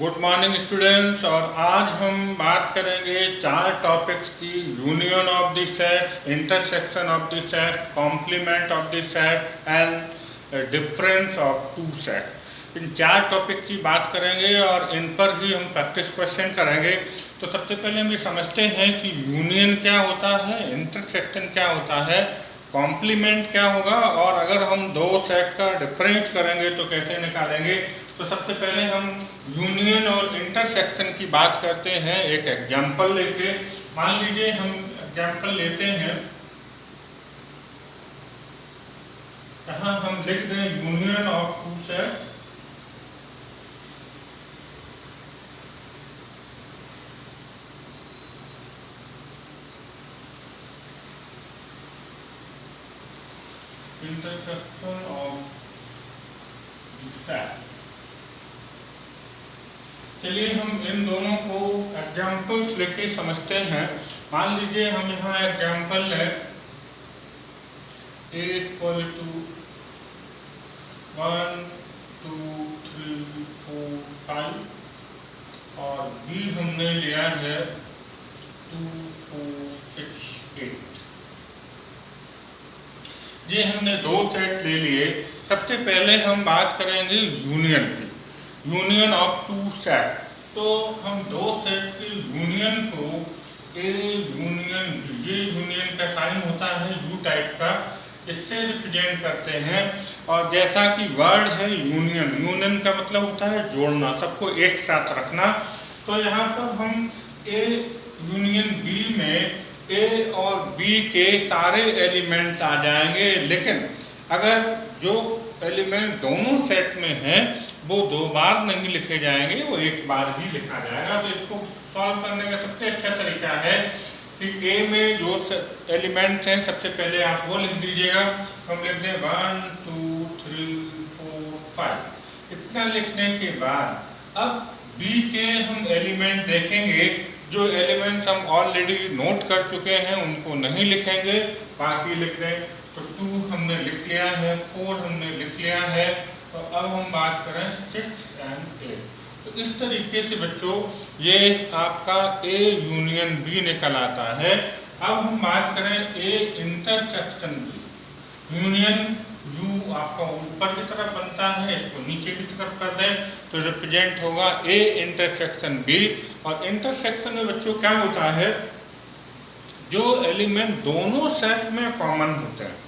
Good morning students. और आज हम बात करेंगे चार टॉपिक्स की। Union of the sets, intersection of the sets, complement of the sets and difference of two sets. इन चार टॉपिक की बात करेंगे और इन पर ही हम प्रैक्टिस क्वेश्चन करेंगे। तो सबसे पहले हम ये समझते हैं कि यूनियन क्या होता है, इंटरसेक्शन क्या होता है, कॉम्प्लीमेंट क्या होगा, और अगर हम दो सेट का डिफरेंस करेंगे तो कैसे निकालेंगे। तो सबसे पहले हम यूनियन और इंटरसेक्शन की बात करते हैं एक एग्जाम्पल लेके। मान लीजिए हम एग्जाम्पल लेते हैं, यहाँ हम लिख दें union of two set. Intersection of set. चलिए हम इन दोनों को एग्जाम्पल्स लेके समझते हैं। मान लीजिए हम यहाँ एग्जाम्पल है A इक्वल टू 1 2 3 4 5 और B हमने लिया है 2 4 6 8। ये हमने दो सेट ले लिए। सबसे पहले हम बात करेंगे यूनियन की, यूनियन ऑफ टू सेट। तो हम दो सेट के यूनियन को ए यूनियन बी, ये यूनियन का साइन होता है यू टाइप का, इससे रिप्रेजेंट करते हैं। और जैसा कि वर्ड है यूनियन, यूनियन का मतलब होता है जोड़ना, सबको एक साथ रखना। तो यहाँ पर हम ए यूनियन बी में ए और बी के सारे एलिमेंट्स आ जाएंगे, लेकिन अगर जो एलिमेंट दोनों सेट में हैं वो दो बार नहीं लिखे जाएंगे, वो एक बार ही लिखा जाएगा। तो इसको सॉल्व करने का सबसे अच्छा तरीका है कि ए में जो एलिमेंट्स हैं सबसे पहले आप वो लिख दीजिएगा। तो हम लिख दें 1 2 3 4 5। इतना लिखने के बाद अब बी के हम एलिमेंट देखेंगे। जो एलिमेंट्स हम ऑलरेडी नोट कर चुके हैं उनको नहीं लिखेंगे, बाकी लिख दें। तो 2 हमने लिख लिया है, 4 हमने लिख लिया है। तो अब हम बात करें 6 एंड 8। तो इस तरीके से बच्चों ये आपका ए यूनियन बी निकल आता है। अब हम बात करें A intersection B. Union U आपका ऊपर की तरफ बनता है, इसको नीचे की तरफ कर दें तो रिप्रेजेंट होगा ए इंटरसेक्शन बी। और इंटरसेक्शन में बच्चों क्या होता है, जो एलिमेंट दोनों सेट में कॉमन होते हैं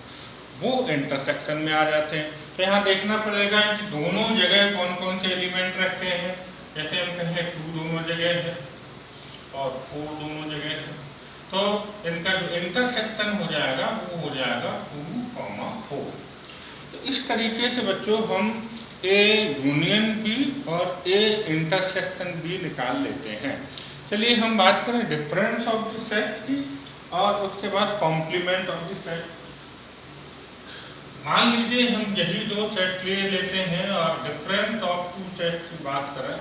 वो इंटरसेक्शन में आ जाते हैं। तो यहाँ देखना पड़ेगा कि दोनों जगह कौन कौन से एलिमेंट रखे हैं। जैसे हम कहें 2 दोनों जगह है और 4 दोनों जगह है, तो इनका जो इंटरसेक्शन हो जाएगा वो हो जाएगा 2, 4। तो इस तरीके से बच्चों हम ए यूनियन बी और ए इंटरसेक्शन बी निकाल लेते हैं। चलिए हम बात करें डिफरेंस ऑफ द सेट की और उसके बाद कॉम्प्लीमेंट ऑफ द सेट। मान लीजिए हम यही दो सेट ले लेते हैं और डिफरेंस ऑफ टू सेट की बात करें।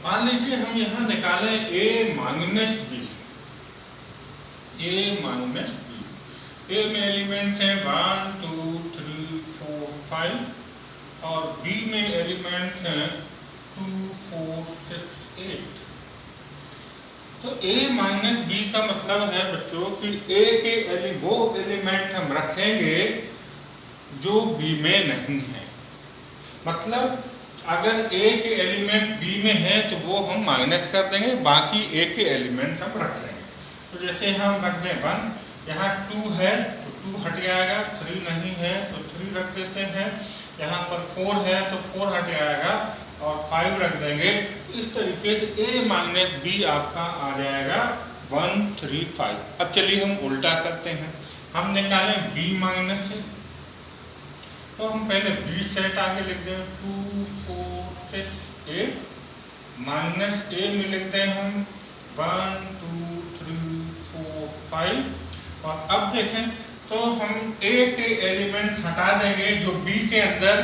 मान लीजिए हम यहाँ निकालें ए माइनस बी, ए माइनस बी। ए में एलिमेंट्स हैं 1 2 3 4 5 और बी में एलिमेंट्स हैं 2 4 6 8। तो ए माइनस बी का मतलब है बच्चों कि ए के वो एलिमेंट हम रखेंगे जो बी में नहीं है। मतलब अगर ए के एलिमेंट बी में है तो वो हम माइनस कर देंगे, बाकी ए के एलिमेंट हम रख लेंगे। तो जैसे यहाँ हम रख दें 1, यहाँ 2 है तो 2 हट जाएगा, 3 नहीं है तो 3 रख देते हैं, यहाँ पर 4 है तो 4 हट जाएगा और 5 रख देंगे। तो इस तरीके से a माइनस बी आपका आ जाएगा 1 3 5। अब चलिए हम उल्टा करते हैं, हम निकालें b माइनस से। तो हम पहले बी सेट आगे लिख दें 2 4 6 8 माइनस ए में लिख दें हम 1 2 3 4 5। और अब देखें तो हम ए के एलिमेंट्स हटा देंगे, जो बी के अंदर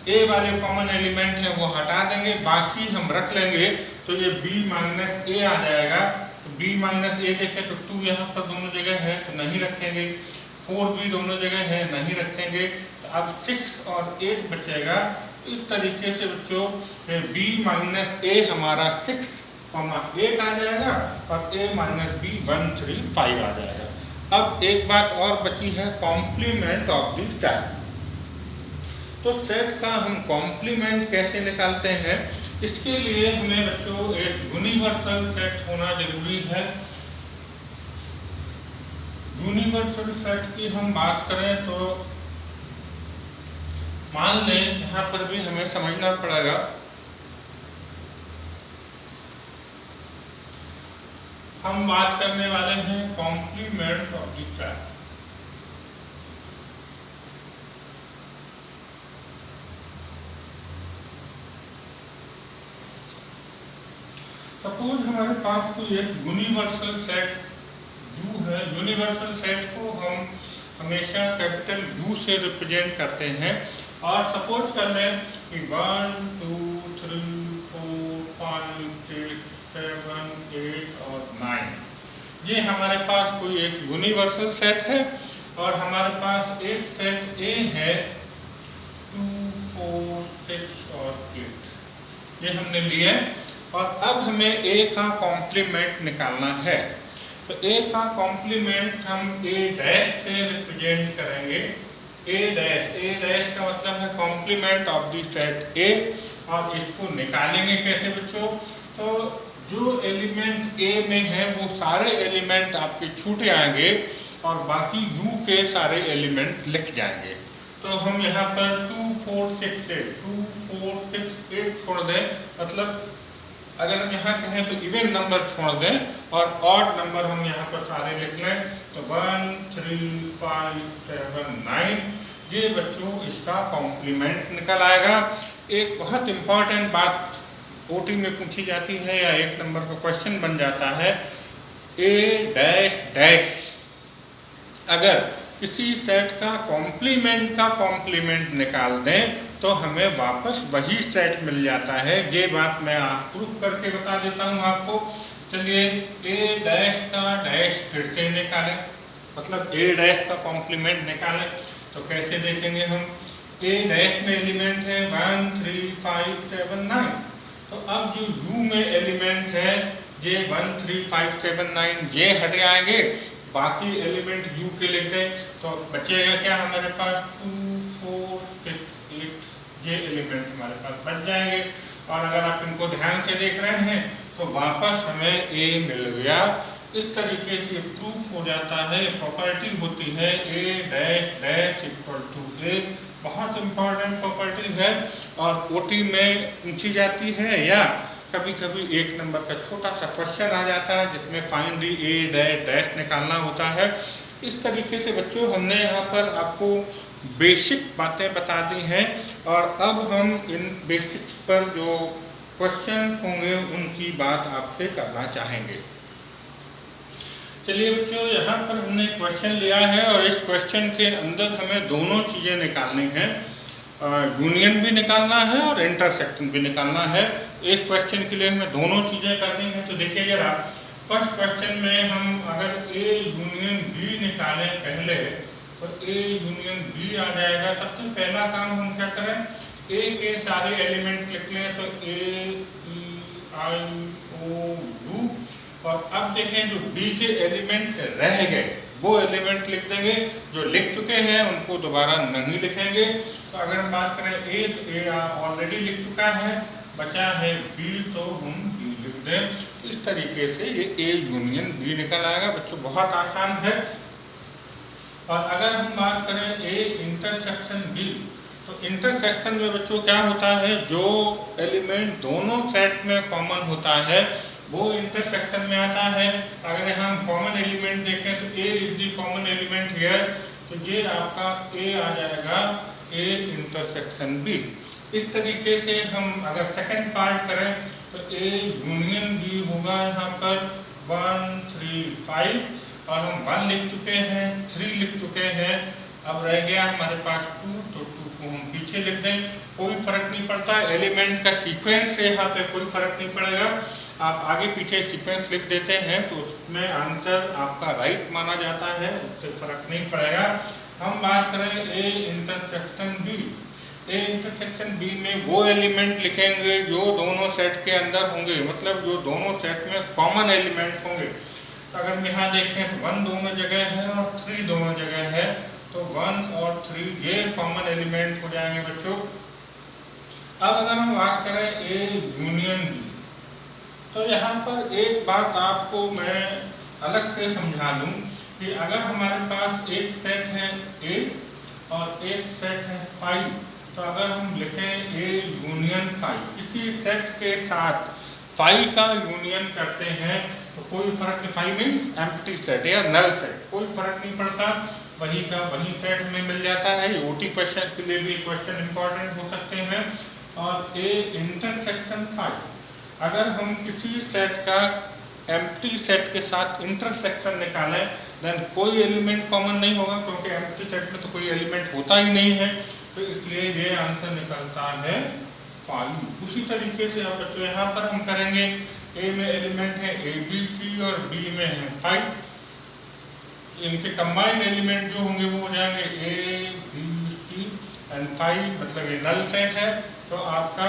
ए वाले कॉमन एलिमेंट है वो हटा देंगे, बाकी हम रख लेंगे। तो ये b माइनस ए आ जाएगा। तो b माइनस ए देखें तो 2 यहाँ पर दोनों जगह है तो नहीं रखेंगे, 4 भी दोनों जगह है, नहीं रखेंगे तो अब 6 और 8 बचेगा। इस तरीके से बच्चों b माइनस a हमारा 6, 8 आ जाएगा और a माइनस b 1, 3, 5 आ जाएगा। अब एक बात और बची है, कॉम्प्लीमेंट ऑफ द सेट। तो सेट का हम कॉम्प्लीमेंट कैसे निकालते हैं, इसके लिए हमें बच्चों एक यूनिवर्सल सेट होना जरूरी है। यूनिवर्सल सेट की हम बात करें तो मान लें यहाँ पर भी हमें समझना पड़ेगा, हम बात करने वाले हैं complement of the set. Suppose हमारे पास कोई एक यूनिवर्सल सेट U है। यूनिवर्सल सेट को हम हमेशा कैपिटल U से रिप्रेजेंट करते हैं। और सपोज कर लें कि 1, 2, 3, 4, 5, 6, 7, 8 और 9 ये हमारे पास कोई एक यूनिवर्सल सेट है। और हमारे पास एक सेट A है 2, 4, 6 और 8, ये हमने लिए। और अब हमें A का कॉम्प्लीमेंट निकालना है। तो A का कॉम्प्लीमेंट हम A डैश से रिप्रेजेंट करेंगे। A डैश का मतलब है complement of the set A। और इसको निकालेंगे कैसे बच्चों, तो जो एलिमेंट A में है वो सारे एलिमेंट आपके छूटे आएंगे और बाकी U के सारे एलिमेंट लिख जाएंगे। तो हम यहाँ पर 2, 4, 6 से 2, 4, 6, 8 छोड़ दें, मतलब अगर हम यहाँ कहें तो इवन नंबर छोड़ दें और ऑड नंबर हम यहाँ पर सारे लिख लें। तो 1, 3, 5, 7, 9 ये बच्चों इसका कॉम्प्लीमेंट निकल आएगा। एक बहुत इम्पॉर्टेंट बात ओटी में पूछी जाती है या एक नंबर का क्वेश्चन बन जाता है, A डैश डैश अगर किसी सेट का कॉम्प्लीमेंट निकाल दें तो हमें वापस वही सेट मिल जाता है। ये बात मैं आप प्रूफ करके बता देता हूँ आपको। चलिए A डैश का डैश फिर से निकालें, मतलब A डैश का कॉम्प्लीमेंट निकालें तो कैसे देखेंगे हम। A डैश में एलिमेंट है 1, 3, 5, 7, 9। तो अब जो U में एलिमेंट है ये 1, 3, 5, 7, 9 ये हट जाएंगे, बाकी एलिमेंट U के लिख दें तो बचेगा क्या हमारे पास 2, 4, 6, 8 ये एलिमेंट हमारे पास बच जाएंगे। और अगर आप इनको ध्यान से देख रहे हैं तो वापस हमें A मिल गया। इस तरीके से प्रूफ हो जाता है, प्रॉपर्टी होती है A dash dash equal to A। बहुत इम्पॉर्टेंट प्रॉपर्टी है और ओटी में पूछी जाती है या कभी कभी एक नंबर का छोटा सा क्वेश्चन आ जाता है जिसमें find the A dash dash निकालना होता है। इस तरीके से बच्चों हमने यहाँ पर आपको बेसिक बातें बता दी हैं और अब हम इन बेसिक्स पर जो क्वेश्चन होंगे उनकी बात आपसे करना चाहेंगे। चलिए बच्चों, यहाँ पर हमने क्वेश्चन लिया है और इस क्वेश्चन के अंदर हमें दोनों चीज़ें निकालनी हैं, यूनियन भी निकालना है और इंटरसेक्शन भी निकालना है। एक क्वेश्चन के लिए हमें दोनों चीज़ें करनी है। तो देखिए जरा, फर्स्ट क्वेश्चन में हम अगर A यूनियन B निकालें पहले तो A यूनियन B आ जाएगा। सबसे पहला काम हम क्या करें, A के सारे एलिमेंट लिख लें तो A, E, I, O, U। और अब देखें जो B के एलिमेंट रह गए वो एलिमेंट लिख देंगे, जो लिख चुके हैं उनको दोबारा नहीं लिखेंगे। तो अगर हम बात करें A तो A ऑलरेडी लिख चुका है, बचा है B तो हम B लिख दें। इस तरीके से ये A यूनियन B निकल आएगा। बच्चों बहुत आसान है। और अगर हम बात करें A इंटरसेक्शन B तो इंटरसेक्शन में बच्चों क्या होता है, जो एलिमेंट दोनों सेट में कॉमन होता है वो इंटरसेक्शन में आता है। अगर हम कॉमन एलिमेंट देखें तो A is the common element here, तो ये आपका A आ जाएगा A इंटरसेक्शन B। इस तरीके से हम अगर सेकंड पार्ट करें तो A यूनियन B होगा यहाँ पर 1, 3, 5 और हम 1 लिख चुके हैं, 3 लिख चुके हैं। अब रह गया हमारे पास 2, तो 2 को हम पीछे लिख दें, कोई फर्क नहीं पड़ता। एलिमेंट का सीक्वेंस से यहाँ पे कोई फर्क नहीं पड़ेगा। आप आगे पीछे सीक्वेंस लिख देते हैं तो उसमें आंसर आपका राइट माना जाता है, उससे फर्क नहीं पड़ेगा। हम बात करें A intersection B. A intersection B में वो एलिमेंट लिखेंगे जो दोनों सेट के अंदर होंगे, मतलब जो दोनों सेट में कॉमन एलिमेंट होंगे। तो अगर हम यहाँ देखें तो 1 दोनों जगह है और 3 दोनों जगह है, तो 1 और 3 ये कॉमन एलिमेंट हो जाएंगे बच्चों। अब अगर हम बात करें ए यूनियन बी, तो यहाँ पर एक बात आपको मैं अलग से समझा दूँ कि अगर हमारे पास एक सेट है ए और एक सेट है 5, तो अगर हम लिखें ए यूनियन 5, किसी सेट के साथ 5 का यूनियन करते हैं तो कोई फर्क नहीं, 5 मीन एम्प्टी सेट या नल सेट, कोई फर्क नहीं पड़ता, वही का वही सेट में मिल जाता है। ये ओटी क्वेश्चन के लिए भी क्वेश्चन इंपॉर्टेंट हो सकते हैं। और ए इंटरसेक्शन 5, अगर हम किसी सेट का एम्प्टी सेट के साथ इंटरसेक्शन निकालें देन कोई एलिमेंट कॉमन नहीं होगा, क्योंकि एम्प्टी सेट में तो कोई एलिमेंट होता ही नहीं है, तो इसलिए ये आंसर निकलता है 5। उसी तरीके से आप बच्चों यहाँ पर हम करेंगे, ए में एलिमेंट है ए बी सी और बी में है 5, इनके कंबाइंड एलिमेंट जो होंगे वो हो जाएंगे ए बी सी एंड 5, मतलब ये नल सेट है। तो आपका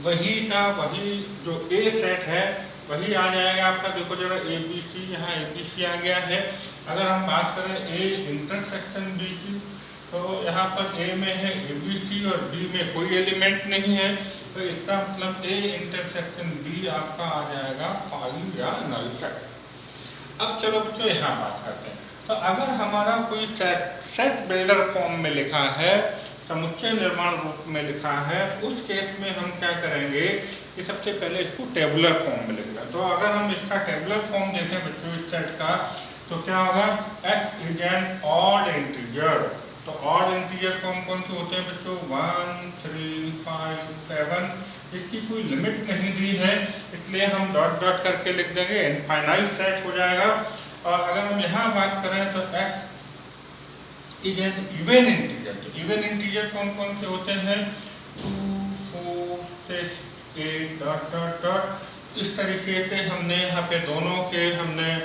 वही का वही जो ए सेट है वही आ जाएगा आपका। देखो जरा ए बी सी, यहाँ ए बी सी आ गया है। अगर हम बात करें ए इंटरसेक्शन बी की, तो यहाँ पर ए में है ए बी सी और बी में कोई एलिमेंट नहीं है, तो इसका मतलब ए इंटरसेक्शन बी आपका आ जाएगा 5 या नल सेट। अब चलो बच्चों यहाँ बात करते हैं। तो अगर हमारा कोई सेट बिल्डर फॉर्म में लिखा है, समुच्चय निर्माण रूप में लिखा है, उस केस में हम क्या करेंगे कि सबसे पहले इसको टेबुलर फॉर्म में लिखना। तो अगर हम इसका टेबुलर फॉर्म देखें बच्चों इस सेट का, तो क्या होगा, x is an odd integer. तो ऑड इंटीजर कौन कौन से होते हैं बच्चों, 1 3 5 7, इसकी कोई लिमिट नहीं दी है, इसलिए हम डॉट डॉट करके लिख देंगे, इनफाइनाइट सेट हो जाएगा। और अगर हम यहाँ बात करें तो x is an even integer. तो इवन इंटीजर कौन कौन से होते हैं, 2 4 6 8 डॉट डॉट डॉट। इस तरीके से हमने यहाँ पे दोनों के हमने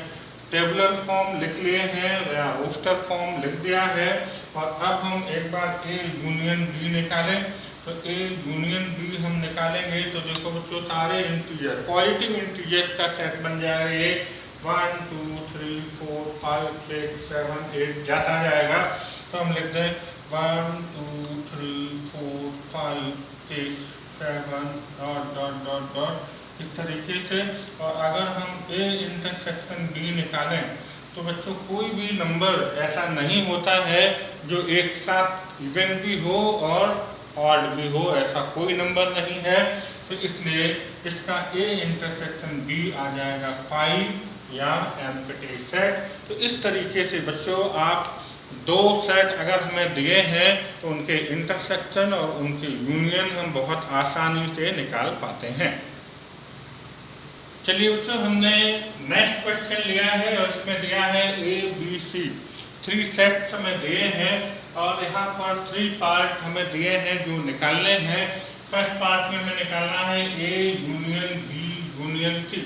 टेबुलर फॉर्म लिख लिए हैं या रोस्टर फॉर्म लिख दिया है। और अब हम एक बार ए यूनियन बी निकालें, तो ए यूनियन बी हम निकालेंगे तो देखो बच्चों सारे इंटीजर पॉजिटिव इंटीजर का सेट बन जाएगा। ये 1 2 3 4 5 6 7 8 जाता जाएगा। तो हम लिख दें 1 2 3 4 5 6 7 डॉट डॉट डॉट डॉट, इस तरीके से। और अगर हम ए इंटरसेक्शन बी निकालें तो बच्चों कोई भी नंबर ऐसा नहीं होता है जो एक साथ इवन भी हो और ऑड भी हो, ऐसा कोई नंबर नहीं है। तो इसलिए इसका ए इंटरसेक्शन बी आ जाएगा 5 या एम्प्टी सेट। तो इस तरीके से बच्चों आप दो सेट अगर हमें दिए हैं तो उनके इंटरसेक्शन और उनके यूनियन हम बहुत आसानी से निकाल पाते हैं। चलिए बच्चों हमने नेक्स्ट क्वेश्चन लिया है और इसमें दिया है ए बी सी, 3 सेट्स हमें दिए हैं और यहाँ पर 3 पार्ट हमें दिए हैं जो निकालने हैं। फर्स्ट पार्ट में हमें निकालना है A union B union C.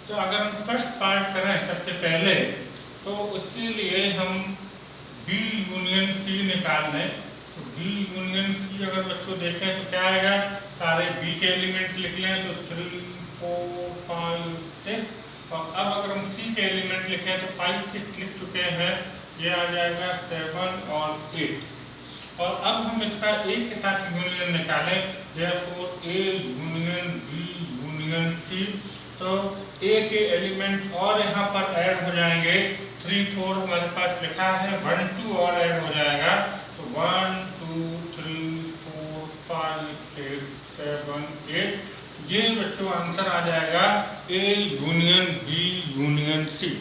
तो अगर हम फर्स्ट पार्ट करें सबसे पहले, तो उसके लिए हम बी यूनियन सी निकाल लें। तो बी यूनियन सी अगर बच्चों देखें तो क्या आएगा, सारे बी के एलिमेंट्स लिख लें तो 3 4 5 6। और अब अगर हम सी के एलिमेंट लिखें तो 5 6 लिख चुके हैं, ये आ जाएगा 7 और 8। और अब हम इसका ए के साथ यूनियन निकालें, therefore A union B union C. तो ए के एलिमेंट और यहाँ पर ऐड हो जाएंगे, 3 4 हमारे पास लिखा है, 1 2 और ऐड हो जाएगा। तो 1 2 3 4 5 6 7 8, ये बच्चों आंसर आ जाएगा A union B union C.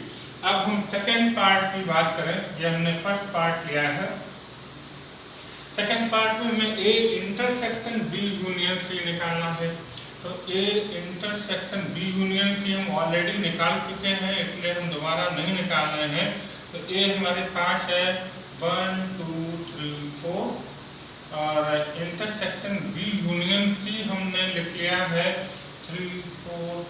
अब हम सेकेंड पार्ट की बात करें, ये हमने फर्स्ट पार्ट लिया है। सेकेंड पार्ट में हमें A intersection B union C निकालना है। तो A intersection B union C हम ऑलरेडी निकाल चुके हैं, इसलिए हम दोबारा नहीं निकाल रहे हैं। तो ए हमारे पास है 1 2 3 4 और इंटरसेक्शन बी यूनियन सी हमने लिख लिया है 3 4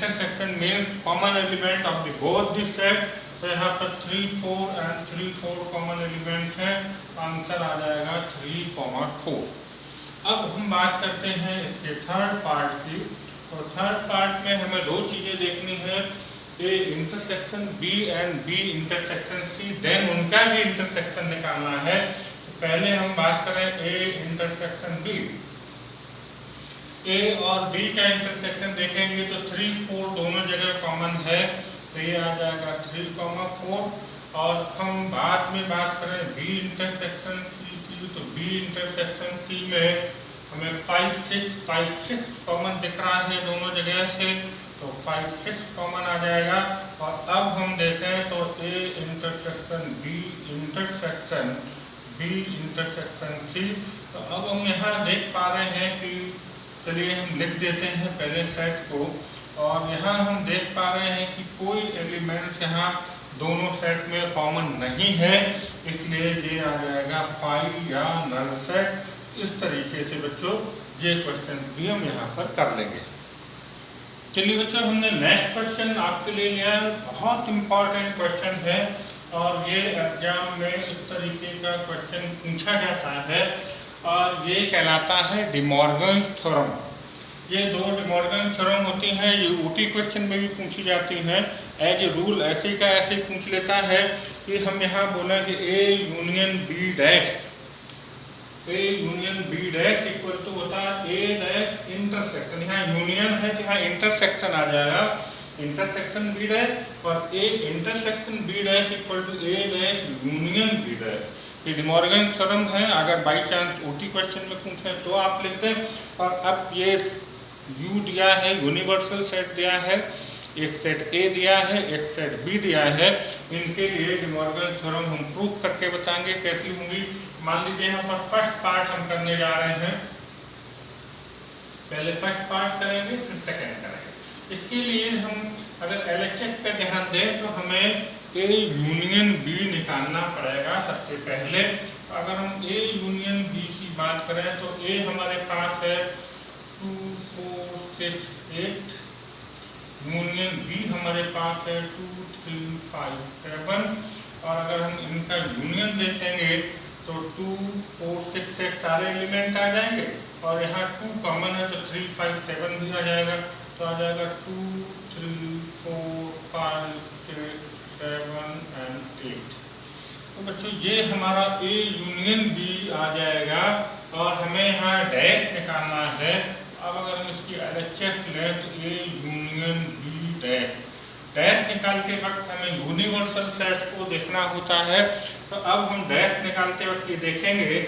intersection means common element of the both this set. तो यहाँ पर 3 4 एंड 3 4 कॉमन एलिमेंट्स हैं, आंसर आ जाएगा 3, 4। अब हम बात करते हैं इसके थर्ड पार्ट की। तो थर्ड पार्ट में हमें दो चीज़ें देखनी है, A intersection B and B intersection C, then उनका भी इंटरसेक्शन निकालना है। तो पहले हम बात करें ए इंटरसेक्शन बी। ए और बी का इंटरसेक्शन देखेंगे तो 3 4 दोनों जगह कॉमन है, तो ये आ जाएगा 3, 4। और हम बाद में बात करें बी इंटरसेक्शन सी की, तो बी इंटरसेक्शन सी में हमें 5 6 कॉमन दिख रहा है दोनों जगह से, तो 5 6 कॉमन आ जाएगा। और अब हम देखें तो A intersection B intersection C. तो अब हम यहाँ देख पा रहे हैं कि चलिए हम लिख देते हैं पहले सेट को, और यहाँ हम देख पा रहे हैं कि कोई एलिमेंट यहाँ दोनों सेट में कॉमन नहीं है, इसलिए ये आ जाएगा 5 या नल सेट। इस तरीके से बच्चों ये क्वेश्चन भी हम यहाँ पर कर लेंगे। चलिए बच्चों, हमने नेक्स्ट क्वेश्चन आपके लिए लिया है, बहुत इंपॉर्टेंट क्वेश्चन है और ये एग्जाम में इस तरीके का क्वेश्चन पूछा जाता है और ये कहलाता है डिमॉर्गन थ्योरम। ये दो डिमॉर्गन थ्योरम होती हैं, ये ऊटी क्वेश्चन में भी पूछी जाती हैं। एज ए रूल ऐसे का ऐसे पूछ लेता है कि हम यहाँ बोलेंगे A union B dash, A union B dash equal to होता है ए डैश इंटरसेक्शन। यहाँ यूनियन है तो यहाँ इंटरसेक्शन आ जाएगा, इंटरसेक्शन बी डैश, और A intersection B dash equal to A dash union B dash. ये डिमॉर्गन थ्योरम है, अगर बाई चांस ओटी क्वेश्चन में पूछे तो आप लिख दें। और अब ये यू दिया है, यूनिवर्सल सेट दिया है, एक सेट ए दिया है, एक सेट बी दिया है, इनके लिए डिमॉर्गन थ्योरम हम प्रूव करके बताएंगे कैसी होंगी। मान लीजिए यहाँ पर फर्स्ट पार्ट हम करने जा रहे हैं, पहले फर्स्ट पार्ट करेंगे फिर सेकेंड करेंगे। इसके लिए हम अगर एलएचएस पे ध्यान दें तो हमें ए यूनियन बी निकालना पड़ेगा सबसे पहले। अगर हम ए यूनियन बी की बात करें तो ए हमारे पास है 2 4 6 8, यूनियन बी हमारे पास है 2 3 5 7, और अगर हम इनका यूनियन देखेंगे तो 2 4 6 8 सारे एलिमेंट आ जाएंगे, और यहाँ 2 कॉमन है तो 3 5 7 भी आ जाएगा, तो आ जाएगा 2 3 4 5 6 7 एंड 8। तो बच्चों ये हमारा ए यूनियन बी आ जाएगा, और हमें यहाँ डैश निकालना है। अब अगर हम इसकी एलएचएस लें तो A union B dash, dash निकालते वक्त हमें यूनिवर्सल सेट को देखना होता है। तो अब हम डैश निकालते वक्त ये देखेंगे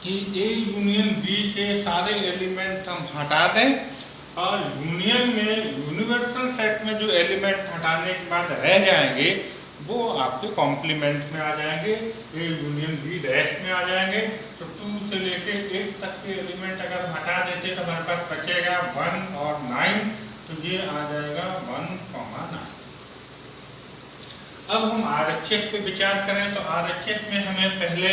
कि ए यूनियन बी के सारे एलिमेंट हम हटा दें, और यूनियन में यूनिवर्सल सेट में जो एलिमेंट हटाने के बाद रह जाएंगे वो आपके कॉम्प्लीमेंट में आ जाएंगे, ए यूनियन बी डैश में आ जाएंगे। तो 2 से लेके 8 तक के एलिमेंट अगर हटा देते तो हमारे पास बचेगा 1 और 9, तो ये आ जाएगा 1, 9। अब हम आरएचएस पे विचार करें तो आरएचएस में हमें पहले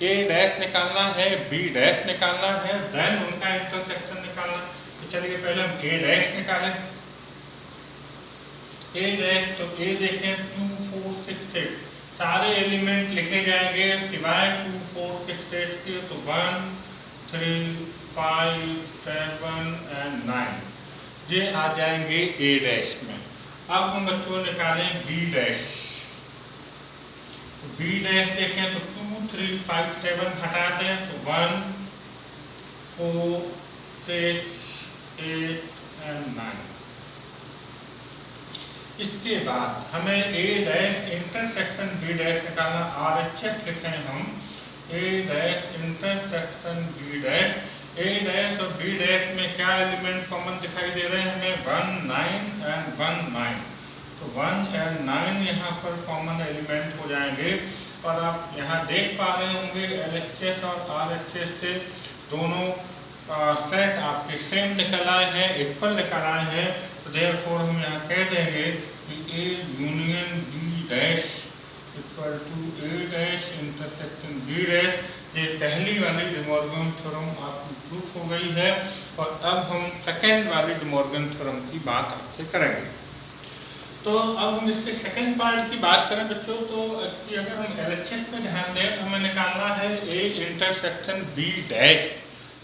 ए डैश निकालना है, बी डैश निकालना है, देन उनका इंटरसेक्शन निकालना। तो चलिए पहले हम ए डैश निकालें। ए डैश तो ए देखें 2 4 6 8 सारे एलिमेंट लिखे जाएंगे सिवाय 2 4 6 8 के, तो 1 3 5 7 एंड 9 ये आ जाएंगे ए डैश में। अब हम बच्चों निकालें बी डैश। बी डैश देखें तो 2 3 5 7 हटा दें तो 1 4 6 8 एंड 9। इसके बाद हमें ए डैश इंटरसेक्शन बी डैश निकालना, आरएचएस लिखें हम ए डैश इंटरसेक्शन बी डैश। ए डैश और बी डैश में क्या एलिमेंट कॉमन दिखाई दे रहे हैं हमें? 1 9 एंड 1 9। तो 1 एंड 9 यहाँ पर कॉमन एलिमेंट हो जाएंगे, और आप यहाँ देख पा रहे होंगे एलएचएस और आरएचएस से दोनों सेट आपके सेम निकल आए हैं, इक्वल निकल आए हैं। तो देयरफॉर हम यहाँ कह देंगे कि A union B dash equal to A dash intersection B dash. ये पहली वाली डिमॉर्गन थ्योरम आपकी प्रूफ हो गई है। और अब हम सेकेंड वाली डे मॉर्गन थ्योरम की बात आपसे करेंगे। तो अब हम इसके सेकेंड पार्ट की बात करें बच्चों, तो अगर हम LHS पे ध्यान दें तो हमें निकालना है A इंटरसेक्शन B डैश।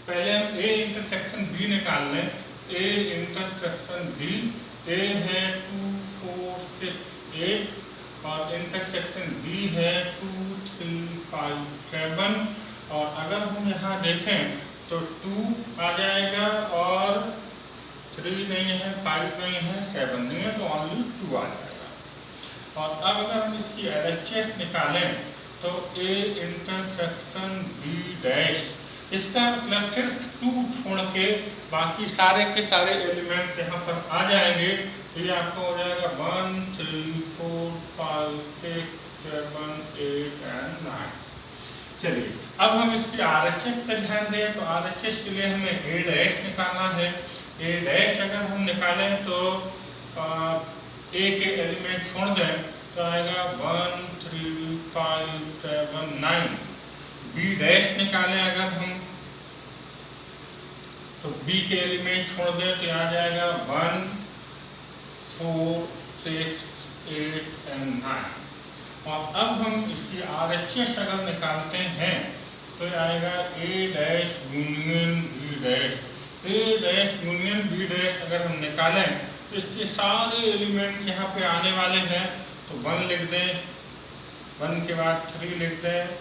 पहले हम A इंटरसेक्शन B निकाल लें। A इंटरसेक्शन B, A है 2, 4, 6, 8 और इंटरसेक्शन B है 2, 3, 5, 7 और अगर हम यहाँ देखें तो 2 आ जाएगा और 3 नहीं है, 5 नहीं है, 7 नहीं है, तो ओनली 2 आ जाएगा। और अब अगर हम इसकी LHS निकालें तो A इंटरसेक्शन B डैश, इसका मतलब सिर्फ 2 छोड़ के बाकी सारे के सारे एलिमेंट यहाँ पर आ जाएंगे। तो ये आपको हो जाएगा 1, 3, 4, 5, 6, 7, 8 एंड 9। चलिए अब हम इसकी RHS पर ध्यान दें तो RHS के लिए हमें A डैश निकालना है। A डैश अगर हम निकालें तो A के एलिमेंट छोड़ दें तो आएगा 1, 3, 5, 7, 9। B डैश निकालें अगर हम तो B के एलिमेंट छोड़ दें तो आ जाएगा 1, 4, 6, 8 एंड 9। और अब हम इसकी RHS अगर निकालते हैं तो आएगा A dash union B dash. A dash union B dash अगर हम निकालें तो इसके सारे एलिमेंट यहाँ पे आने वाले हैं। तो 1 लिख दें, 1 के बाद 3 लिख दें,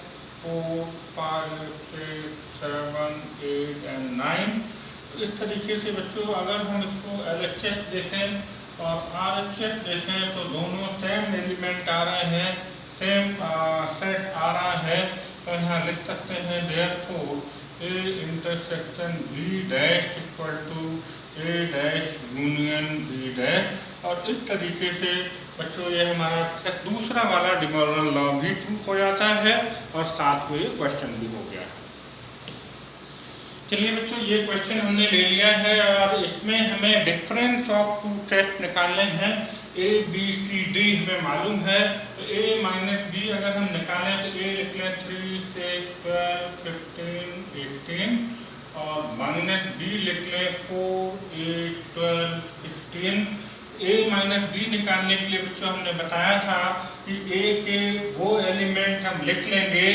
4, 5, 6, 7, 8 एंड 9। तो इस तरीके से बच्चों अगर हम इसको LHS देखें और RHS देखें तो दोनों सेम एलिमेंट आ रहे हैं, सेम सेट आ रहा है। तो यहाँ लिख सकते हैं therefore A intersection B dash equal to A dash union B dash. और इस तरीके से बच्चों ये हमारा दूसरा वाला डे मॉर्गन लॉ भी प्रूफ हो जाता है और साथ में ये क्वेश्चन भी हो गया है। चलिए बच्चों ये क्वेश्चन हमने ले लिया है और इसमें हमें डिफरेंस ऑफ 2 टेस्ट निकालने हैं। A B C D हमें मालूम है तो A माइनस B अगर हम निकालें तो A लिख लें 3, 6, 12, 15, 18 और माइनस B लिख लें 4, 8, 12, 16। A माइनस B निकालने के लिए बच्चों हमने बताया था कि A के वो एलिमेंट हम लिख लेंगे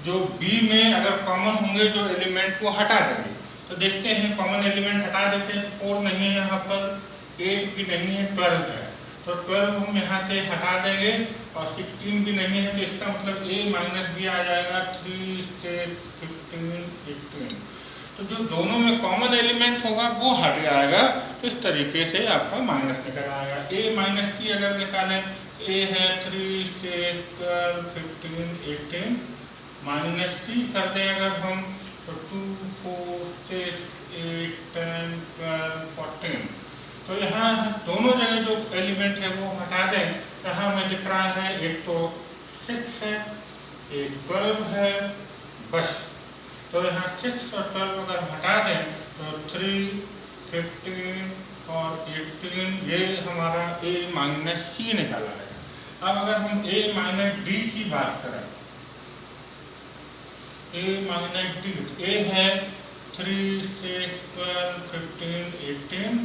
जो B में अगर कॉमन होंगे जो एलिमेंट वो हटा देंगे। तो देखते हैं कॉमन एलिमेंट हटा देते हैं तो 4 नहीं है यहाँ पर, 8 भी नहीं है, 12 है। तो 12 हम यहाँ से हटा देंगे और 16 भी नहीं है, तो इसका मतलब A माइनस B आ जाएगा 3, 6, 15, 18। तो जो दोनों में कॉमन एलिमेंट होगा वो हट जाएगा। तो इस तरीके से आपका माइनस निकल आएगा। A माइनस C अगर निकालें A है 3, 6, 12, 15, 18 माइनस C कर दें अगर हम तो 2, 4, 6, 8, 10, 12, 14। तो यहाँ दोनों जगह जो एलिमेंट है वो हटा दें। यहाँ हमें दिख रहा है एक तो 6 है, एक 12 है, बस। तो यहाँ 6 और 12 अगर हटा दें तो 3, 15 और 18 ये हमारा A माइनस C निकाला है। अब अगर हम A माइनस D की बात करें, A माइनस D, A है 3, 6, 12, 15, 18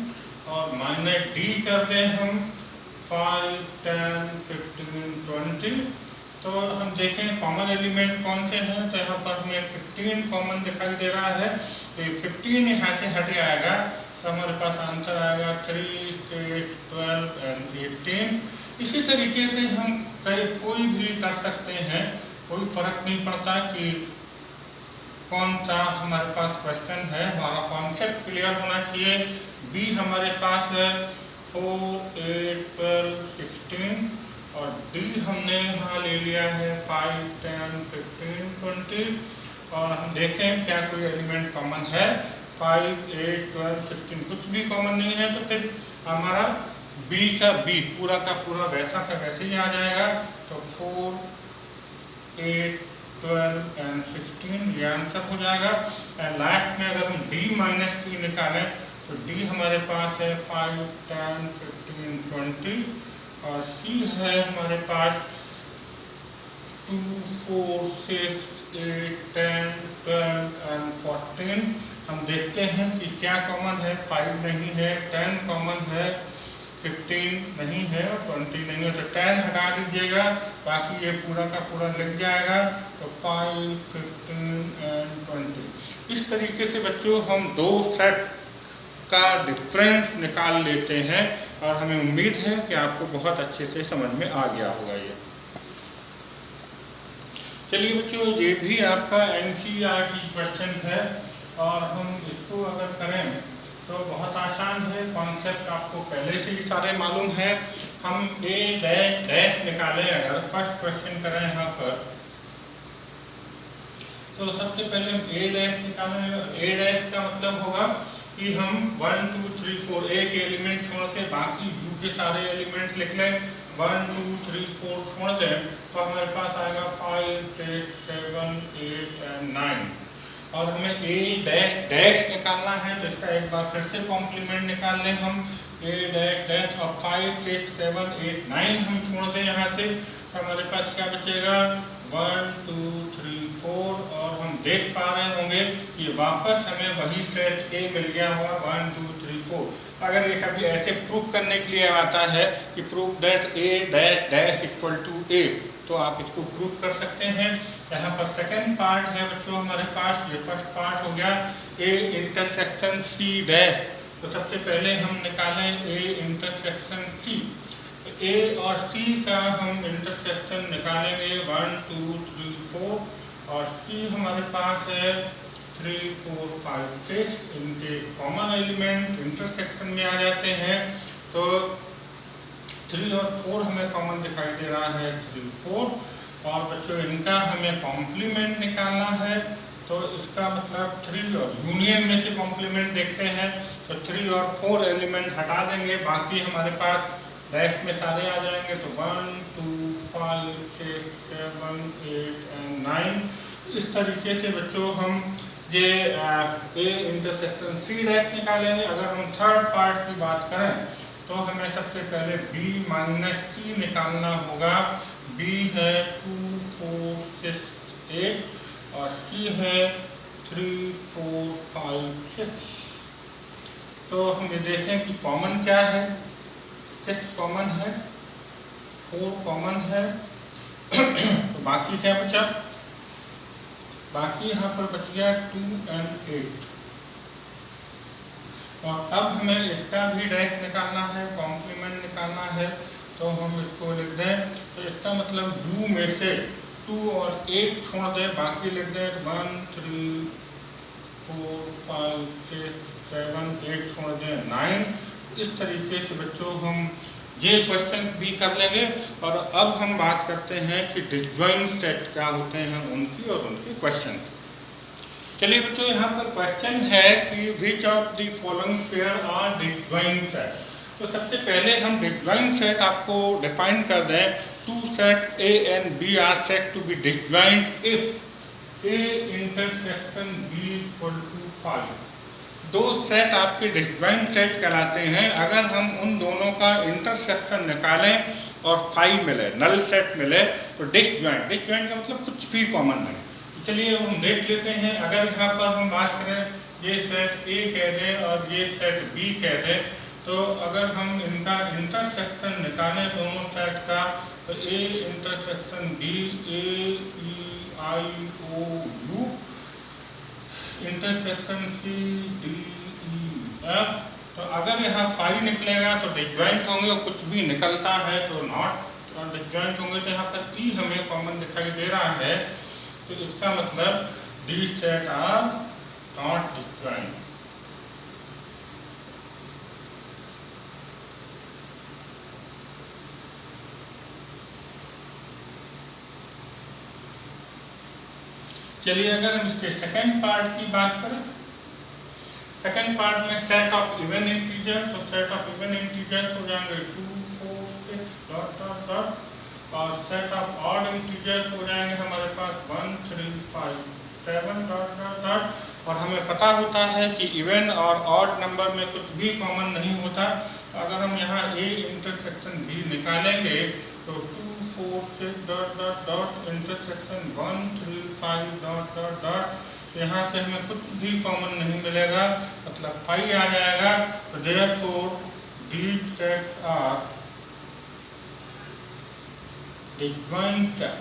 और माइनस D कर दें हम 5, 10, 15, 20। तो हम देखें कॉमन एलिमेंट कौन से हैं तो यहाँ पर हमें 15 कॉमन दिखाई दे रहा है। तो 15 यहाँ से हट जाएगा तो हमारे पास आंसर आएगा 3, 6, 12 एंड 18। इसी तरीके से हम कोई भी कर सकते हैं, कोई फर्क नहीं पड़ता कि कौन सा हमारे पास क्वेश्चन है, हमारा कॉन्सेप्ट क्लियर होना चाहिए। B हमारे पास है 4, 8, 12, 16 और D हमने यहाँ ले लिया है 5, 10, 15, 20 और हम देखें क्या कोई एलिमेंट कॉमन है। 5, 8, 12, 16 कुछ भी कॉमन नहीं है तो फिर हमारा B का B पूरा का पूरा वैसा का वैसे ही आ जाएगा। तो 4, 8, 12 एंड 16 ये आंसर हो जाएगा। एंड लास्ट में अगर हम D माइनस C निकालें तो D हमारे पास है 5, 10, 15, 20 और C है हमारे पास 2, 4, 6, 8, 10, 12 एंड 14। हम देखते हैं कि क्या कॉमन है। 5 नहीं है, 10 कॉमन है, 15 नहीं है और 20 नहीं है। तो 10 हटा दीजिएगा, बाकी ये पूरा का पूरा लग जाएगा। तो 5, 15 एंड 20। इस तरीके से बच्चों हम दो सेट का डिफरेंस निकाल लेते हैं और हमें उम्मीद है कि आपको बहुत अच्छे से समझ में आ गया होगा ये। चलिए बच्चों, ये भी आपका NCERT क्वेश्चन है और हम इसको अगर करें तो बहुत आसान है। कॉन्सेप्ट आपको पहले से ही सारे मालूम है। हम A डैश डैश निकालें, अगर फर्स्ट क्वेश्चन करें यहाँ पर, तो सबसे पहले हम A डैश निकालें। A डैश का मतलब होगा कि हम 1 2 3 4 एक एलिमेंट छोड़ के बाकी U के सारे एलिमेंट लिख लें। 1 2 3 4 छोड़ दें तो हमारे पास आएगा 5 6 7 8 एंड 9। और हमें A डैश डैश निकालना है, तो इसका एक बार फिर से कॉम्प्लीमेंट निकाल लें हम। A डैश डैश और 5 6 7 8 9 हम छोड़ दें यहाँ से, तो हमारे पास क्या बचेगा 1 2 3 4। और हम देख पा रहे होंगे कि वापस हमें वही सेट A मिल गया होगा 1 2 3 4। अगर ये कभी ऐसे प्रूफ करने के लिए आता है कि proof that A dash dash equal to A, तो आप इसको प्रूफ कर सकते हैं। यहाँ पर सेकंड पार्ट है बच्चों हमारे पास। ये फर्स्ट पार्ट हो गया A इंटरसेक्शन C डैश। तो सबसे पहले हम निकालें A इंटरसेक्शन C। A और C का हम इंटरसेक्शन निकालेंगे 1 2 3 4 और C हमारे पास है 3 4 5 6। इनके कॉमन एलिमेंट इंटरसेक्शन में आ जाते हैं, तो 3 और 4 हमें कॉमन दिखाई दे रहा है 3 4। और बच्चों इनका हमें कॉम्प्लीमेंट निकालना है, तो इसका मतलब 3 और यूनियन में से कॉम्प्लीमेंट देखते हैं। तो 3 और 4 एलिमेंट हटा देंगे, बाकी हमारे पास डैश में सारे आ जाएंगे। तो 1 2 5 6 7 8 एंड 9। इस तरीके से बच्चों हम ये A इंटरसेक्शन C डैश निकालेंगे। अगर हम थर्ड पार्ट की बात करें तो हमें सबसे पहले B माइनस C निकालना होगा। B है 2 4 6 8 और C है 3 4 5 6। तो हम ये देखें कि कॉमन क्या है। 6 कॉमन है, 4 कॉमन है, तो बाकी क्या बचा, बाकी यहाँ पर बच गया 2 and 8। और अब हमें इसका भी डैश निकालना है, कॉम्प्लीमेंट निकालना है। तो हम इसको लिख दें, तो इसका मतलब U में से 2 और 8 छोड़ दें, बाकी लिख दें 1 3 4 5 6 7 8 छोड़ दें 9। इस तरीके से बच्चों हम ये क्वेश्चन भी कर लेंगे। और अब हम बात करते हैं कि डिसजॉइंट सेट क्या होते हैं उनकी और उनके क्वेश्चन। चलिए बच्चों, यहाँ पर क्वेश्चन है कि which of the following pair are disjoint set. तो सबसे पहले हम डिसजॉइंट सेट आपको डिफाइन कर दें। Two set A and B are set to be disjoint if A intersection B equal to 5। दो सेट आपके डिसजॉइंट सेट कहलाते हैं अगर हम उन दोनों का इंटरसेक्शन निकालें और 5 मिले, नल सेट मिले, तो डिसजॉइंट। डिसजॉइंट का मतलब कुछ भी कॉमन नहीं। चलिए हम देख लेते हैं। अगर यहाँ पर हम बात करें, ये सेट A कह दें और ये सेट B कह दें, तो अगर हम इनका इंटरसेक्शन निकालें दोनों सेट का, तो A intersection B A E I O U intersection C D E F। तो अगर यहाँ 5 निकलेगा तो डिसजॉइंट होंगे और कुछ भी निकलता है तो नॉट डिसजॉइंट होंगे। तो यहाँ पर E हमें कॉमन दिखाई दे रहा है, तो इसका मतलब these set are not disjoint। चलिए अगर हम इसके सेकंड पार्ट की बात करें, सेकंड पार्ट में सेट ऑफ इवन इंटीजर, तो सेट ऑफ इवन इंटीजर्स हो जाएंगे 2 4 6 डॉट डॉट डॉट। और सेट ऑफ ऑड इंटीजर्स हो जाएंगे हमारे पास 1 3 5 7 डॉट डॉट डॉट। और हमें पता होता है कि इवन और ऑड नंबर में कुछ भी कॉमन नहीं होता। अगर हम यहाँ A इंटरसेक्शन B निकालेंगे तो 2 4 6 dot dot dot intersection 1 3 5 dot dot dot. तो यहाँ से हमें कुछ भी कॉमन नहीं मिलेगा, मतलब 5 आ जाएगा। तो therefore these sets are disjoint set।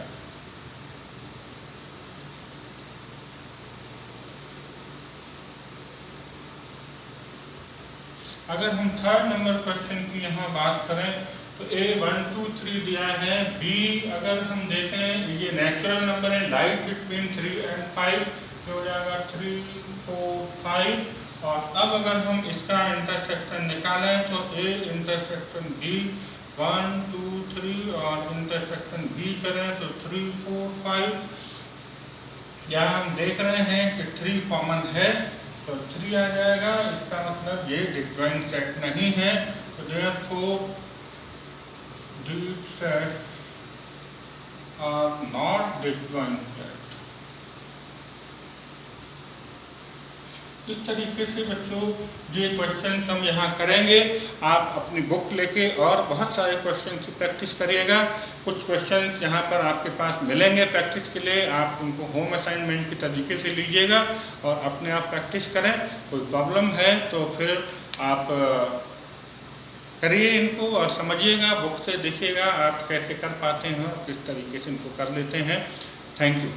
अगर हम थर्ड नंबर क्वेश्चन की यहाँ बात करें तो A 1 2 3 दिया है, B अगर हम देखें ये नेचुरल नंबर है, लाइट बिटवीन 3 and 5 हो जाएगा 3 4 5। और अब अगर हम इसका इंटरसेक्शन निकालें तो A इंटरसेक्शन B 1 2 3 और इंटरसेक्शन B करें तो 3 4 5। यहाँ हम देख रहे हैं कि 3 कॉमन है तो 3 आ जाएगा, इसका मतलब ये डिस्जॉइंट सेट नहीं है। तो therefore these sets are not disjoint set। इस तरीके से बच्चों ये क्वेश्चन हम यहाँ करेंगे। आप अपनी बुक लेके और बहुत सारे क्वेश्चन की प्रैक्टिस करिएगा। कुछ क्वेश्चन यहाँ पर आपके पास मिलेंगे प्रैक्टिस के लिए, आप उनको होम असाइनमेंट के तरीके से लीजिएगा और अपने आप प्रैक्टिस करें। कोई प्रॉब्लम है तो फिर आप करिए इनको और समझिएगा, बुक से देखिएगा आप कैसे कर पाते हैं और किस तरीके से इनको कर लेते हैं। Thank you.